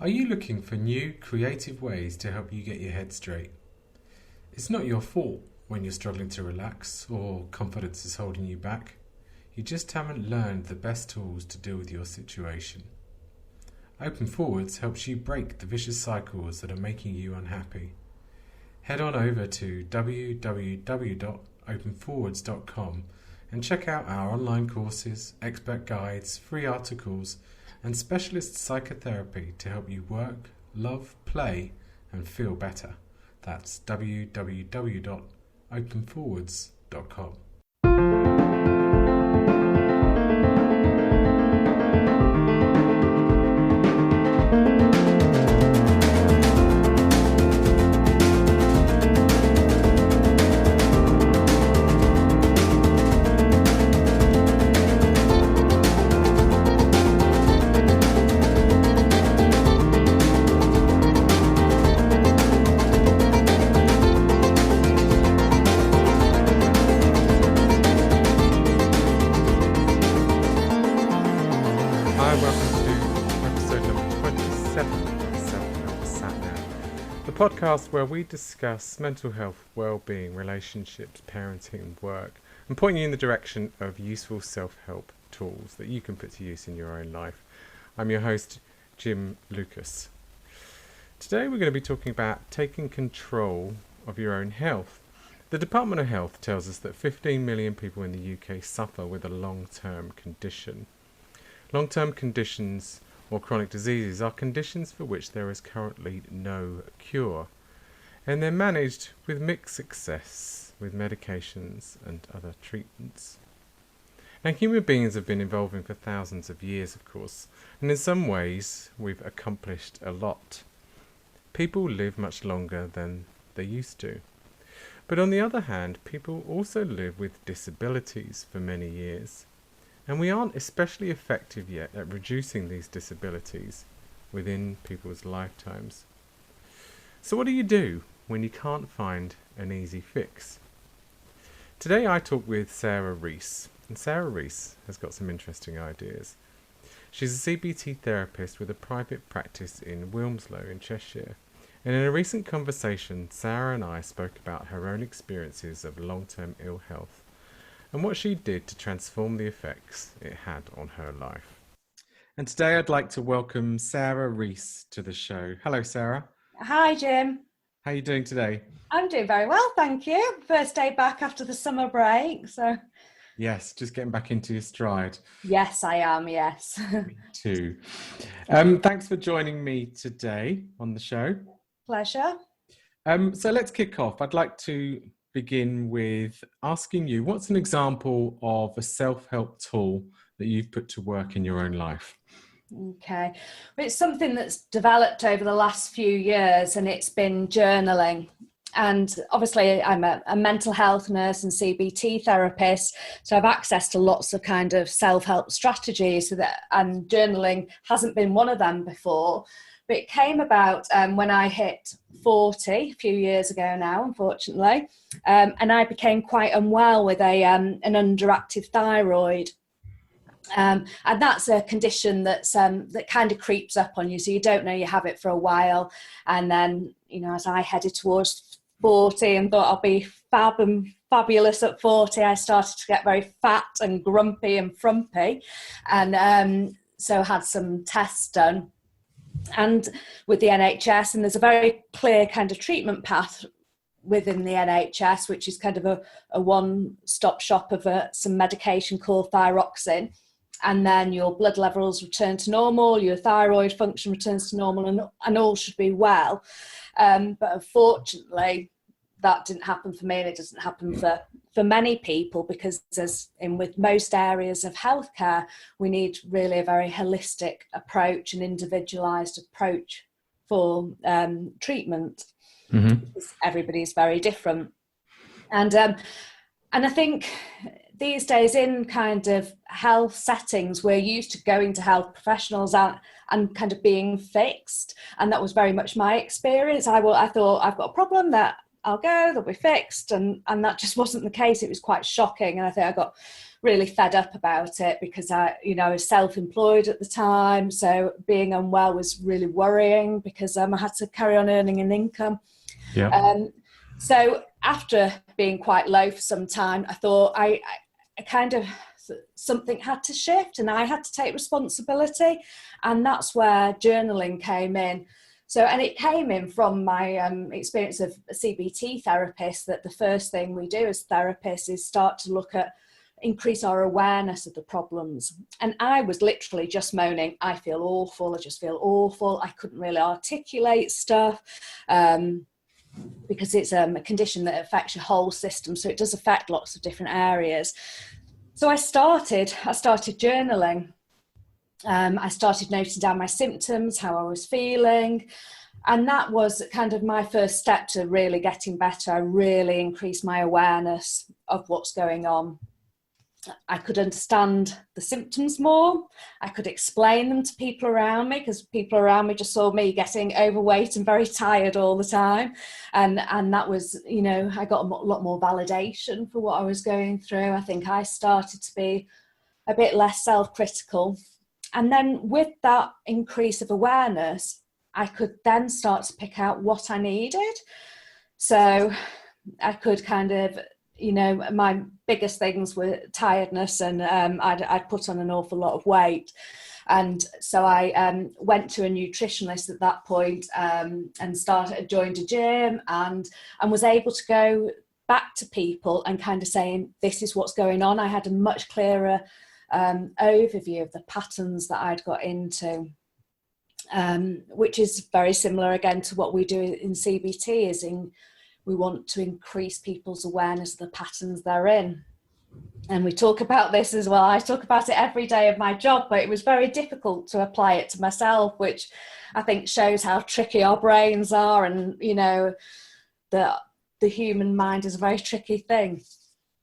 Are you looking for new, creative ways to help you get your head straight? It's not your fault when you're struggling to relax or confidence is holding you back. You just haven't learned the best tools to deal with your situation. Open Forwards helps you break the vicious cycles that are making you unhappy. Head on over to www.openforwards.com and check out our online courses, expert guides, free articles, and specialist psychotherapy to help you work, love, play, and feel better. That's www.openforwards.com. Podcast where we discuss mental health, well-being, relationships, parenting and work, and point you in the direction of useful self-help tools that you can put to use in your own life. I'm your host, Jim Lucas. Today we're going to be talking about taking control of your own health. The Department of Health tells us that 15 million people in the UK suffer with a long-term condition. Long-term conditions or chronic diseases are conditions for which there is currently no cure, and they're managed with mixed success with medications and other treatments. Now, human beings have been evolving for thousands of years, of course, and in some ways we've accomplished a lot. People live much longer than they used to. But on the other hand, people also live with disabilities for many years. And we aren't especially effective yet at reducing these disabilities within people's lifetimes. So what do you do when you can't find an easy fix? Today I talk with Sarah Rees, and Sarah Rees has got some interesting ideas. She's a CBT therapist with a private practice in Wilmslow in Cheshire. And in a recent conversation, Sarah and I spoke about her own experiences of long-term ill health and what she did to transform the effects it had on her life. And today I'd like to welcome Sarah Rees to the show. Hello, Sarah. Hi, Jim. How are you doing today? I'm doing very well, thank you. First day back after the summer break, so... Yes, just getting back into your stride. Yes, I am, yes. Me too. Thanks for joining me today on the show. Pleasure. So let's kick off. I'd like to begin with asking you, what's an example of a self-help tool that you've put to work in your own life? Okay. Well, it's something that's developed over the last few years, and it's been journaling. And obviously I'm a mental health nurse and CBT therapist, so I've access to lots of kind of self-help strategies, and journaling hasn't been one of them before. But it came about when I hit 40, a few years ago now, unfortunately, and I became quite unwell with an underactive thyroid. And that's a condition that kind of creeps up on you, so you don't know you have it for a while. And then, you know, as I headed towards 40 and thought I'll be fab and fabulous at 40, I started to get very fat and grumpy and frumpy, and so had some tests done. And with the NHS, and there's a very clear kind of treatment path within the NHS, which is kind of a one-stop shop of some medication called thyroxine, and then your blood levels return to normal, your thyroid function returns to normal, and all should be well. But unfortunately, that didn't happen for me, and it doesn't happen for many people, because as in with most areas of healthcare, we need really a very holistic approach, an individualised approach for treatment. Mm-hmm. Because everybody is very different. And I think these days in kind of health settings, we're used to going to health professionals and kind of being fixed. And that was very much my experience. I thought, I've got a problem that I'll go, they'll be fixed. And that just wasn't the case. It was quite shocking. And I think I got really fed up about it because I was self-employed at the time. So being unwell was really worrying because I had to carry on earning an income. Yeah. So after being quite low for some time, I thought I kind of, something had to shift and I had to take responsibility. And that's where journaling came in. So, and it came in from my experience of a CBT therapist, that the first thing we do as therapists is start to increase our awareness of the problems. And I was literally just moaning, I feel awful, I just feel awful. I couldn't really articulate stuff because it's a condition that affects your whole system. So it does affect lots of different areas. So I started journaling. I started noting down my symptoms, how I was feeling. And that was kind of my first step to really getting better. I really increased my awareness of what's going on. I could understand the symptoms more. I could explain them to people around me because people around me just saw me getting overweight and very tired all the time. And that was, I got a lot more validation for what I was going through. I think I started to be a bit less self-critical. And then with that increase of awareness, I could then start to pick out what I needed. So I could kind of, my biggest things were tiredness, and I'd put on an awful lot of weight. And so I went to a nutritionist at that point and joined a gym and was able to go back to people and kind of saying, this is what's going on. I had a much clearer overview of the patterns that I'd got into, which is very similar again to what we do in CBT. We want to increase people's awareness of the patterns they're in. And we talk about this as well. I talk about it every day of my job, but it was very difficult to apply it to myself, which I think shows how tricky our brains are. And, the human mind is a very tricky thing.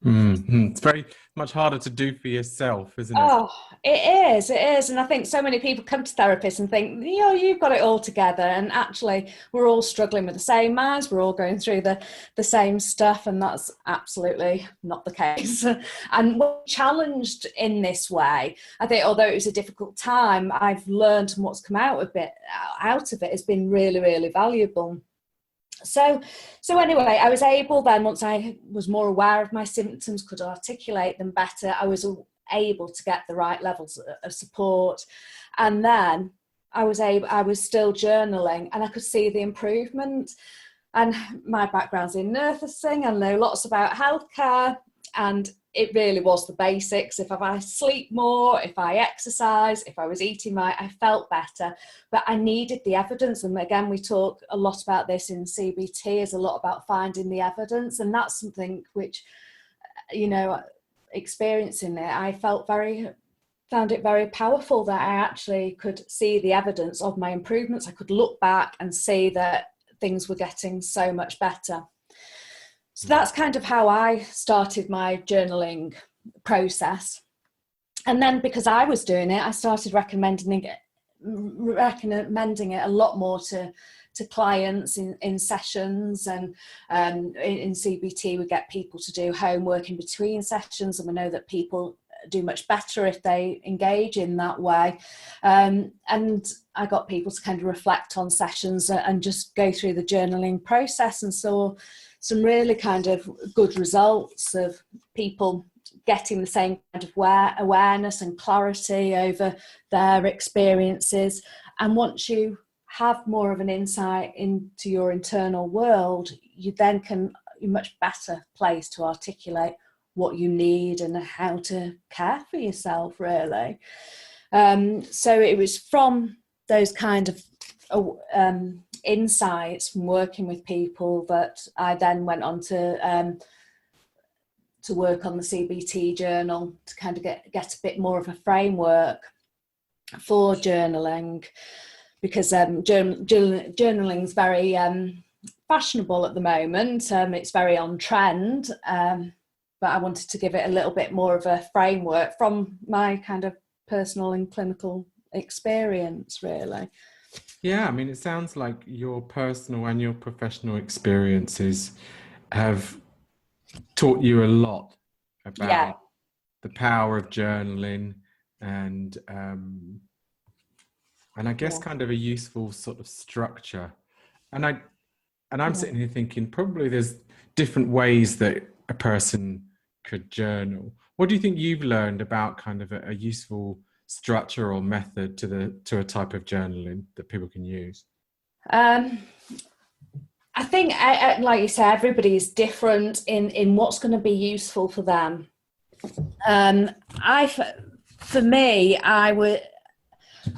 Mm-hmm. It's very much harder to do for yourself, isn't it? Oh, it is. And I think so many people come to therapists and think, you've got it all together. And actually, we're all struggling with the same minds. We're all going through the same stuff. And that's absolutely not the case. And we're challenged in this way. I think, although it was a difficult time, I've learned, and what's come out of it has been really, really valuable. So anyway, I was able then, once I was more aware of my symptoms, could articulate them better, I was able to get the right levels of support. And then I was still journaling and I could see the improvement. And my background's in nursing, I know lots about healthcare, and it really was the basics. If I sleep more, if I exercise, if I was eating right, I felt better. But I needed the evidence. And again, we talk a lot about this in CBT, is a lot about finding the evidence. And that's something which, experiencing it, I found it very powerful that I actually could see the evidence of my improvements. I could look back and see that things were getting so much better. So that's kind of how I started my journaling process. And then because I was doing it, I started recommending it a lot more to clients in sessions. And in CBT, we get people to do homework in between sessions. And we know that people do much better if they engage in that way. And I got people to kind of reflect on sessions and just go through the journaling process, and saw some really kind of good results of people getting the same kind of awareness and clarity over their experiences. And once you have more of an insight into your internal world, you then you're much better placed to articulate what you need and how to care for yourself, really. So it was from those kind of insights from working with people that I then went on to work on the CBT journal to kind of get a bit more of a framework for journaling, because journaling is very fashionable at the moment. It's very on trend, but I wanted to give it a little bit more of a framework from my kind of personal and clinical experience, really. Yeah, I mean, it sounds like your personal and your professional experiences have taught you a lot Yeah, about the power of journaling and and I guess yeah, kind of a useful sort of structure. And I'm yeah. sitting here thinking probably there's different ways that a person could journal. What do you think you've learned about kind of a useful structure or method to a type of journaling that people can use? Um, I think, like you say, everybody's different in what's going to be useful for them. Um, I, for me, I would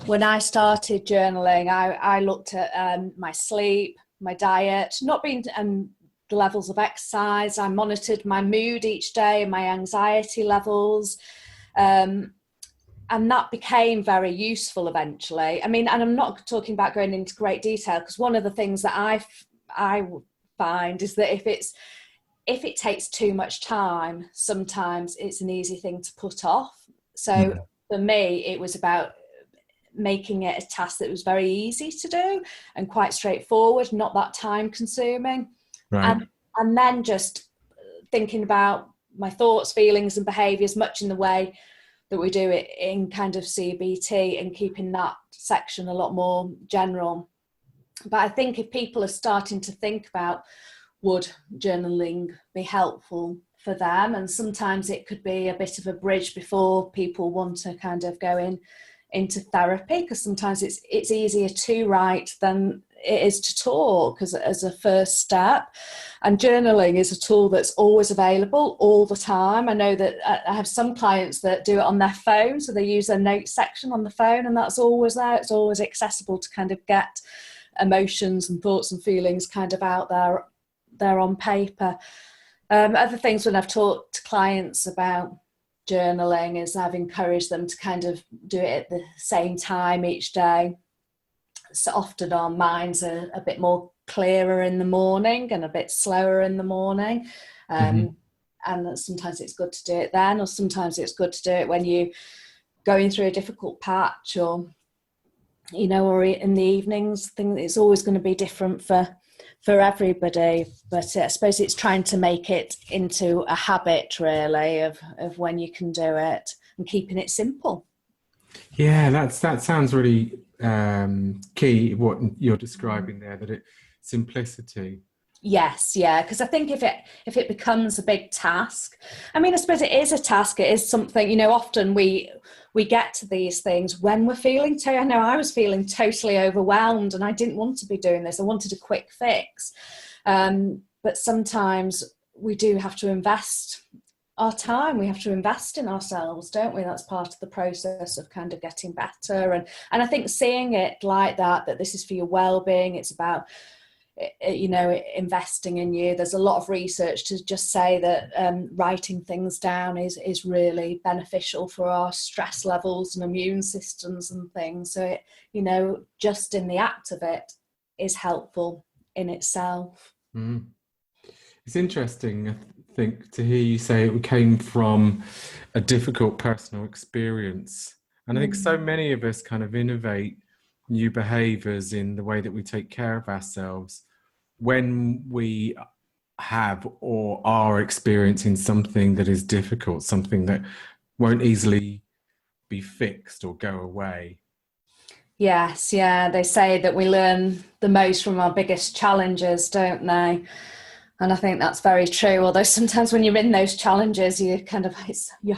when I started journaling, I looked at my sleep, my diet, not being the levels of exercise. I monitored my mood each day and my anxiety levels. Um, and that became very useful eventually. I mean, and I'm not talking about going into great detail, because one of the things that I find is that if it takes too much time, sometimes it's an easy thing to put off. So Mm. for me, it was about making it a task that was very easy to do and quite straightforward, not that time consuming. Right. And and then just thinking about my thoughts, feelings and behaviours much in the way that we do it in kind of CBT, and keeping that section a lot more general. But I think if people are starting to think about, would journaling be helpful for them, and sometimes it could be a bit of a bridge before people want to kind of go into therapy, because sometimes it's easier to write than it is to talk as a first step. And journaling is a tool that's always available all the time. I know that I have some clients that do it on their phone, so they use their notes section on the phone, and that's always there. It's always accessible to kind of get emotions and thoughts and feelings kind of out there on paper. Other things when I've talked to clients about journaling is I've encouraged them to kind of do it at the same time each day. So often our minds are a bit more clearer in the morning and a bit slower in the morning. Mhm. And sometimes it's good to do it then, or sometimes it's good to do it when you're going through a difficult patch, or in the evenings. It's always going to be different for everybody, but I suppose it's trying to make it into a habit, really, of when you can do it, and keeping it simple. Yeah, that sounds really key, what you're describing there, that it simplicity. Yes, yeah, because I think if it becomes a big task, I mean, I suppose it is a task. It is something, often we get to these things when we're feeling. I know I was feeling totally overwhelmed, and I didn't want to be doing this. I wanted a quick fix, but sometimes we do have to invest our time. We have to invest in ourselves, don't we? That's part of the process of kind of getting better. And I think seeing it like that this is for your well-being. It's about investing in you. There's a lot of research to just say that writing things down is really beneficial for our stress levels and immune systems and things. So just in the act of it is helpful in itself. Mm. It's interesting, I think, to hear you say it came from a difficult personal experience. And I think so Mm. many of us kind of innovate new behaviors in the way that we take care of ourselves when we have or are experiencing something that is difficult, something that won't easily be fixed or go away. Yes, yeah, they say that we learn the most from our biggest challenges, don't they? And I think that's very true. Although sometimes when you're in those challenges, you're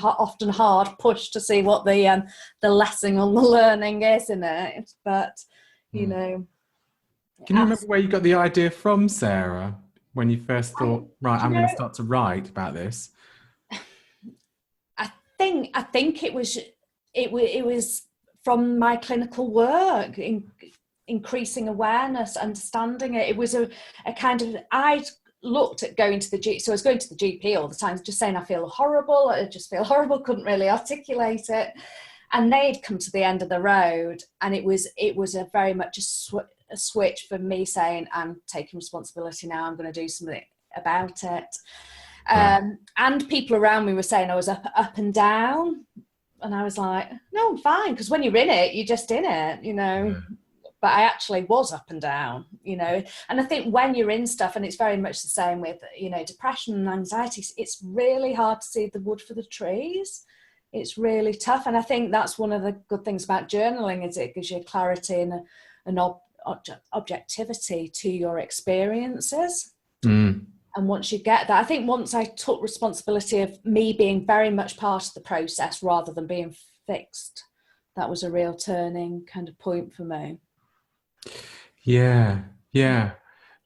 often hard pushed to see what the lesson on the learning is in it. But you Mm. know, Can you remember where you got the idea from, Sarah, when you first thought, right, do you I'm going know, to start to write about this? I think it was from my clinical work in increasing awareness, understanding it. It was a kind of, I looked at going to the G, so I was going to the GP all the time, just saying I feel horrible, I just feel horrible, couldn't really articulate it. And they'd come to the end of the road, and it was a very much a switch for me saying, I'm taking responsibility now, I'm going to do something about it. Right. And people around me were saying I was up and down, and I was like, no, I'm fine, because when you're in it, you're just in it. Yeah. but I actually was up and down, you know. And I think when you're in stuff, and it's very much the same with, you know, depression and anxiety, it's really hard to see the wood for the trees. It's really tough. And I think that's one of the good things about journaling, is it gives you clarity and an objectivity to your experiences. Mm. And once you get that, I think once I took responsibility of me being very much part of the process rather than being fixed, that was a real turning kind of point for me. Yeah, yeah.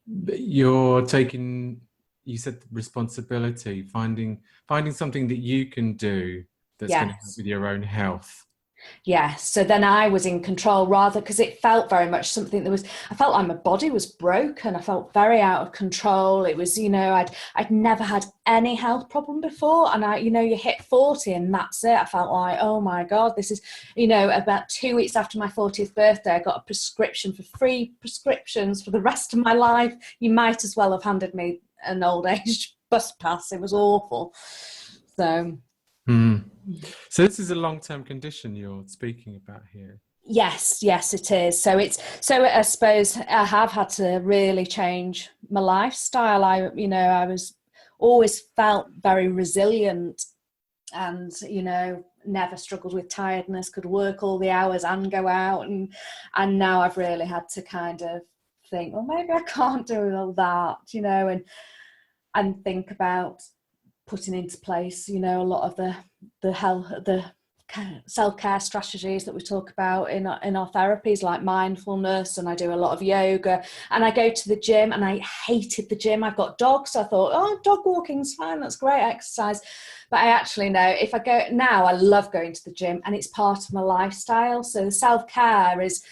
You're taking, you said responsibility, finding something that you can do that's going to help Yes. with your own health. Yes. So then I was in control rather, because it felt very much something that was, I felt like my body was broken. I felt very out of control. It was, you know, I'd never had any health problem before. And you know, you hit 40 and that's it. I felt like, oh my God, this is, you know, about 2 weeks after my 40th birthday, I got a prescription for free prescriptions for the rest of my life. You might as well have handed me an old age bus pass. It was awful. So. Mm. So this is a long-term condition you're speaking about here. Yes, it is. So I suppose I have had to really change my lifestyle. I was always felt very resilient and, you know, never struggled with tiredness, could work all the hours and go out. And now I've really had to kind of think, well, maybe I can't do all that, you know, and think about putting into place, you know, a lot of the self-care strategies that we talk about in our therapies, like mindfulness, and I do a lot of yoga, and I go to the gym, and I hated the gym. I've got dogs, so I thought, oh, dog walking's fine, that's great exercise. But I actually know if I go now, I love going to the gym, and it's part of my lifestyle. So the self-care is,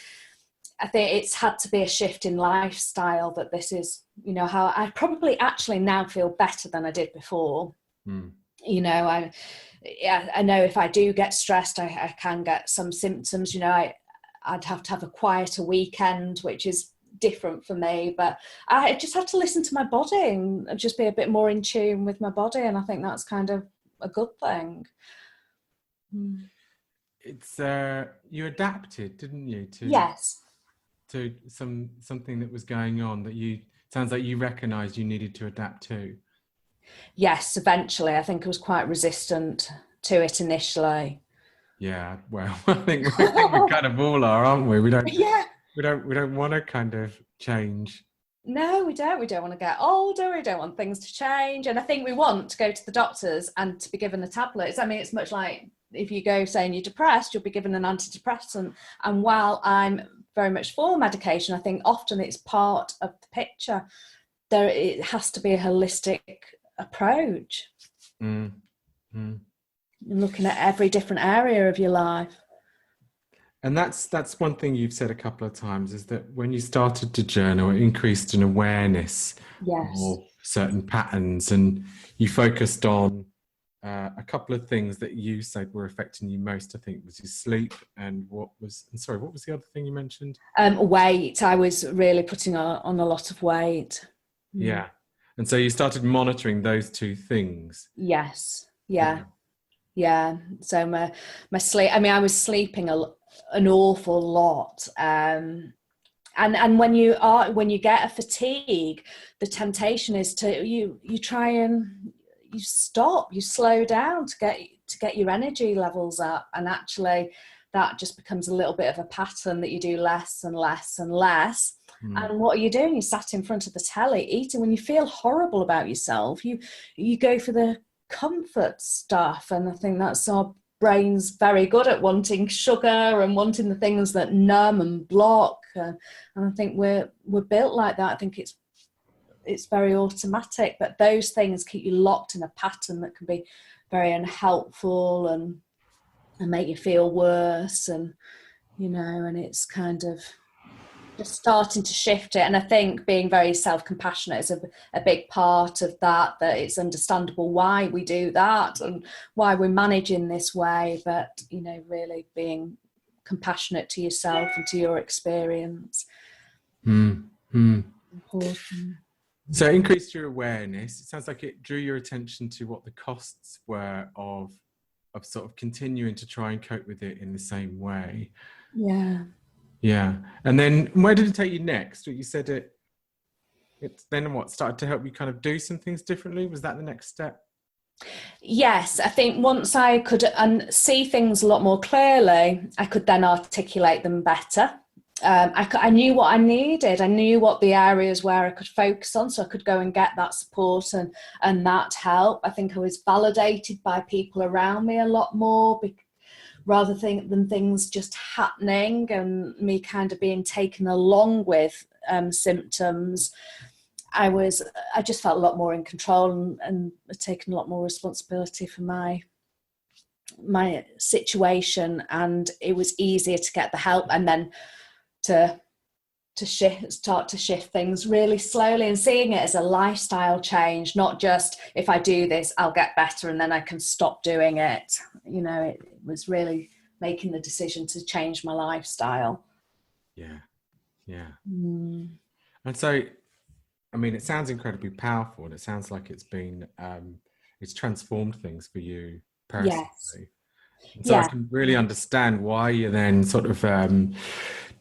I think it's had to be a shift in lifestyle, that this is, you know, how I probably actually now feel better than I did before. You know, I know if I do get stressed, I can get some symptoms. You know, I'd have to have a quieter weekend, which is different for me. But I just have to listen to my body and just be a bit more in tune with my body. And I think that's kind of a good thing. It's you adapted, didn't you, Yes. to something that was going on that sounds like you recognized you needed to adapt to. Yes, eventually. I think I was quite resistant to it initially. Yeah, well, I think we kind of all are, aren't we? Yeah. We don't want to kind of change. No, we don't. We don't want to get older. We don't want things to change. And I think we want to go to the doctors and to be given the tablets. I mean, it's much like if you go saying you're depressed, you'll be given an antidepressant. And while I'm very much for medication, I think often it's part of the picture. It has to be a holistic approach. Looking at every different area of your life. And that's one thing you've said a couple of times, is that when you started to journal, it increased an awareness of certain patterns, and you focused on a couple of things that you said were affecting you most. I think was your sleep, and what was the other thing you mentioned? Weight. I was really putting on a lot of weight. Yeah. And so you started monitoring those two things. Yes. Yeah. So my sleep, I mean, I was sleeping an awful lot. And when you get a fatigue, the temptation is to you try and you stop, you slow down to get your energy levels up, and actually that just becomes a little bit of a pattern that you do less and less and less. And what are you doing? You sat in front of the telly eating. When you feel horrible about yourself, you go for the comfort stuff, and I think that's our brain's very good at wanting sugar and wanting the things that numb and block, and I think we're built like that. I think it's very automatic, but those things keep you locked in a pattern that can be very unhelpful and make you feel worse, and you know, and it's kind of just starting to shift it. And I think being very self-compassionate is a big part of that it's understandable why we do that and why we manage in this way, but you know, really being compassionate to yourself and to your experience. Important. So it increased your awareness. It sounds like it drew your attention to what the costs were of sort of continuing to try and cope with it in the same way. Yeah. Yeah. And then where did it take you next? You said it's then what started to help you kind of do some things differently? Was that the next step? Yes, I think once I could see things a lot more clearly, I could then articulate them better. I knew what I needed. I knew what the areas where I could focus on, so I could go and get that support and that help. I think I was validated by people around me a lot more, rather than things just happening and me kind of being taken along with symptoms. I just felt a lot more in control and taken a lot more responsibility for my situation, and it was easier to get the help and then to start to shift things really slowly and seeing it as a lifestyle change, not just if I do this I'll get better and then I can stop doing it. It was really making the decision to change my lifestyle. Yeah. Yeah. And so, I mean, it sounds incredibly powerful, and it sounds like it's transformed things for you Yes. personally. And so I Yeah. can really understand why you're then sort of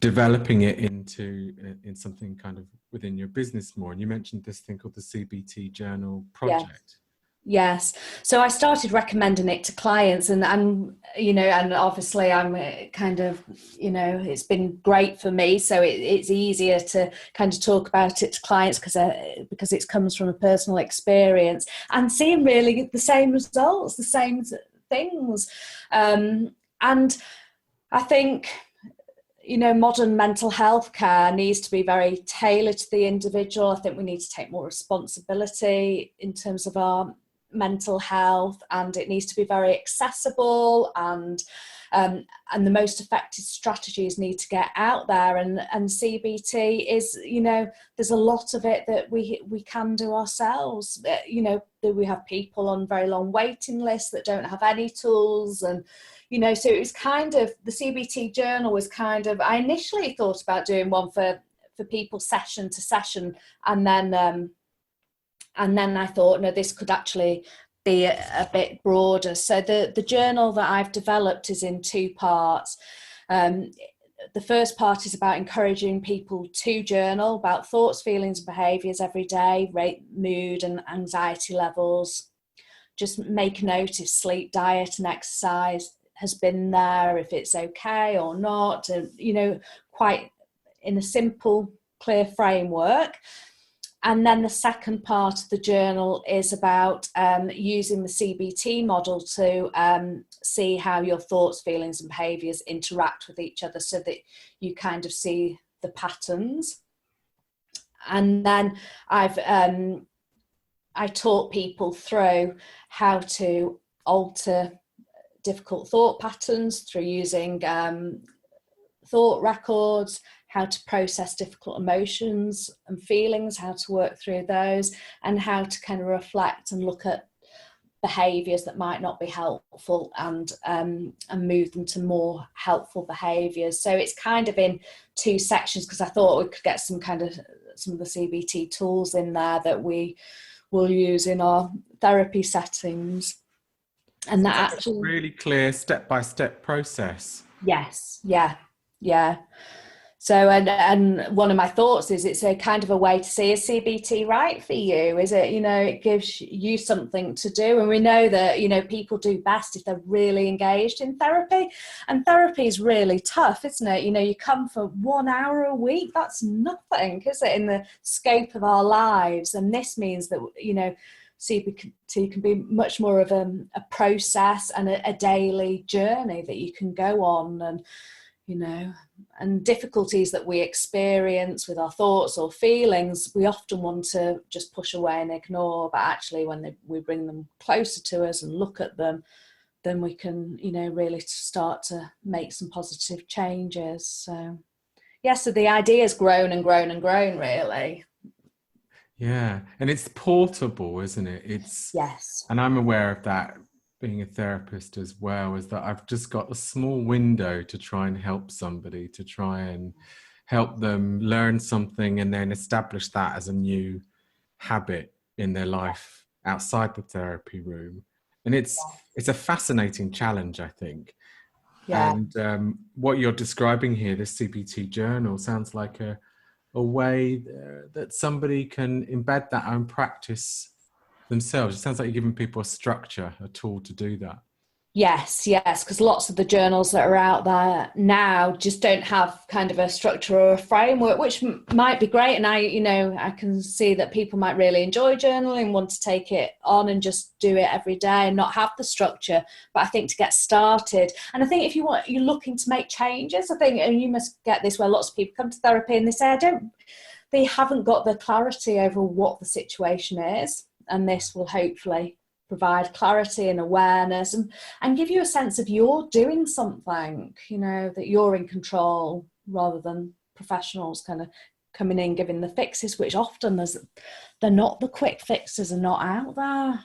developing it in something kind of within your business more. And you mentioned this thing called the CBT Journal Yeah. Project. Yes. So I started recommending it to clients and and obviously I'm kind of, it's been great for me. So it's easier to kind of talk about it to clients because it comes from a personal experience and seeing really the same results, the same things. And I think, modern mental health care needs to be very tailored to the individual. I think we need to take more responsibility in terms of our mental health, and it needs to be very accessible, and the most effective strategies need to get out there, and CBT is, there's a lot of it that we can do ourselves. We have people on very long waiting lists that don't have any tools, and so it was kind of, the CBT journal was kind of, I initially thought about doing one for people session to session, and then I thought, no, this could actually be a bit broader. So the journal that I've developed is in two parts. The first part is about encouraging people to journal about thoughts, feelings, and behaviours every day, rate mood and anxiety levels. Just make a note if sleep, diet, and exercise has been there, if it's okay or not, and quite in a simple, clear framework. And then the second part of the journal is about using the CBT model to see how your thoughts, feelings, and behaviours interact with each other, so that you kind of see the patterns. And then I taught people through how to alter difficult thought patterns through using thought records, how to process difficult emotions and feelings, how to work through those, and how to kind of reflect and look at behaviours that might not be helpful, and move them to more helpful behaviours. So it's kind of in two sections, because I thought we could get some of the CBT tools in there that we will use in our therapy settings. And that That's a really clear step-by-step process. Yes, yeah. So, and one of my thoughts is it's a kind of a way to see, is CBT right for you? Is it, it gives you something to do. And we know that, people do best if they're really engaged in therapy. And therapy is really tough, isn't it? You come for 1 hour a week. That's nothing, is it, in the scope of our lives? And this means that, CBT can be much more of a process and a daily journey that you can go on, and difficulties that we experience with our thoughts or feelings, we often want to just push away and ignore, but actually when we bring them closer to us and look at them, then we can, really start to make some positive changes. So so the idea has grown and grown and grown, really. Yeah, and it's portable, isn't it? Yes. And I'm aware of that, being a therapist as well, is that I've just got a small window to try and help somebody, to try and help them learn something and then establish that as a new habit in their life outside the therapy room. And it's a fascinating challenge, I think. Yeah. And what you're describing here, this CBT journal, sounds like a way that somebody can embed that own practice themselves. It sounds like you're giving people a structure, a tool to do that. Yes, because lots of the journals that are out there now just don't have kind of a structure or a framework, which might be great. And I can see that people might really enjoy journaling, want to take it on and just do it every day and not have the structure. But I think to get started, and I think if you're looking to make changes, I think, and you must get this where lots of people come to therapy and they say, they haven't got the clarity over what the situation is. And this will hopefully provide clarity and awareness and give you a sense of you're doing something, that you're in control, rather than professionals kind of coming in giving the fixes, which often they're not, the quick fixes are not out there.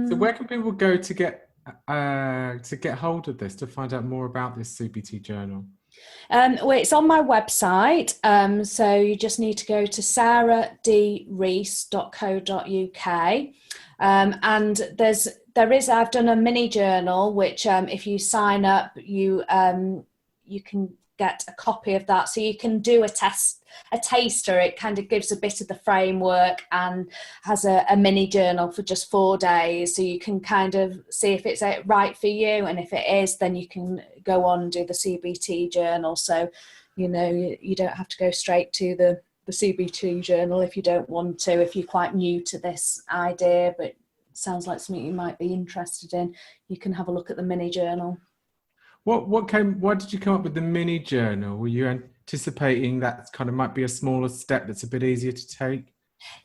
So where can people go to get hold of this, to find out more about this CBT journal? Well, it's on my website, so you just need to go to sarahrees.co.uk, and I've done a mini journal which, if you sign up, you can get a copy of that, so you can do a taster. It kind of gives a bit of the framework and has a mini journal for just 4 days, so you can kind of see if it's right for you, and if it is, then you can go on and do the CBT journal. So you don't have to go straight to the CBT journal if you don't want to, if you're quite new to this idea, but it sounds like something you might be interested in. You can have a look at the mini journal. Why did you come up with the mini journal? Were you anticipating that kind of might be a smaller step that's a bit easier to take?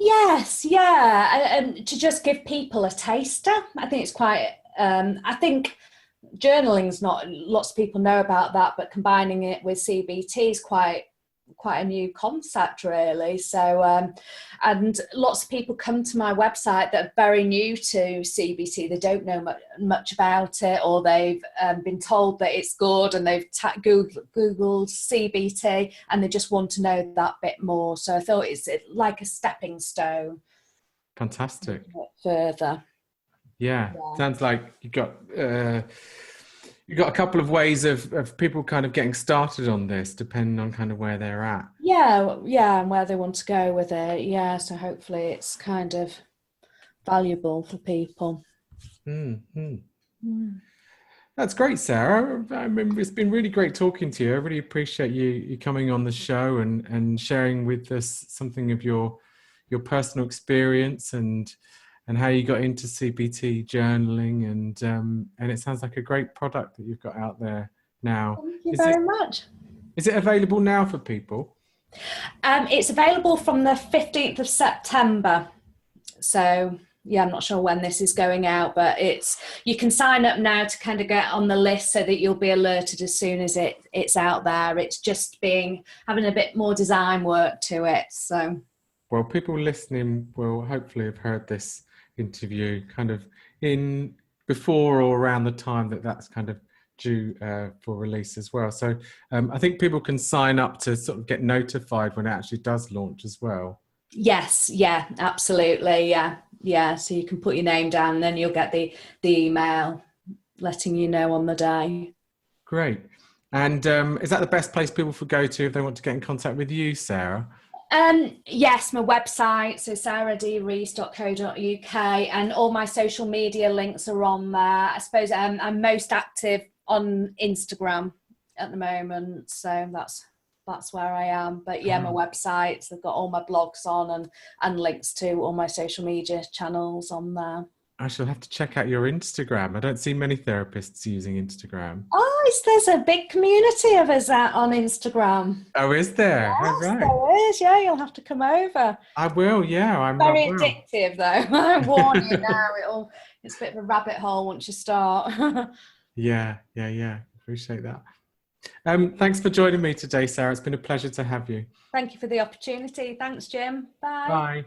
Yes, yeah, and to just give people a taster. I think it's quite, I think journaling's not, lots of people know about that, but combining it with CBT is quite a new concept, really. So and lots of people come to my website that are very new to CBT. They don't know much about it, or they've been told that it's good and they've googled CBT and they just want to know that bit more. So I thought it's like a stepping stone. Fantastic. Further. Yeah. Sounds like you've got a couple of ways of people kind of getting started on this, depending on kind of where they're at. Yeah, and where they want to go with it. Yeah, so hopefully it's kind of valuable for people. That's great, Sarah. I mean, it's been really great talking to you. I really appreciate you coming on the show and sharing with us something of your personal experience and how you got into CBT journaling, and it sounds like a great product that you've got out there now. Thank you very much. Is it available now for people? It's available from the 15th of September. So yeah, I'm not sure when this is going out, but you can sign up now to kind of get on the list so that you'll be alerted as soon as it's out there. It's just having a bit more design work to it. So, well, people listening will hopefully have heard this interview kind of in before or around the time that's kind of due for release as well. So I think people can sign up to sort of get notified when it actually does launch as well. Yes, yeah, absolutely, yeah. So you can put your name down and then you'll get the email letting you know on the day. Great. And is that the best place people should go to if they want to get in contact with you, Sarah? Yes, my website, so sarahrees.co.uk, and all my social media links are on there. I suppose I'm most active on Instagram at the moment, so that's where I am. But yeah, my websites, I've got all my blogs on and links to all my social media channels on there. I shall have to check out your Instagram. I don't see many therapists using Instagram. Oh, there's a big community of us on Instagram. Oh, is there? Yes, oh, right. There is. Yeah, you'll have to come over. I will. Yeah, I'm very addictive, though. I warn you now. It's a bit of a rabbit hole once you start. Yeah. Appreciate that. Thanks for joining me today, Sarah. It's been a pleasure to have you. Thank you for the opportunity. Thanks, Jim. Bye. Bye.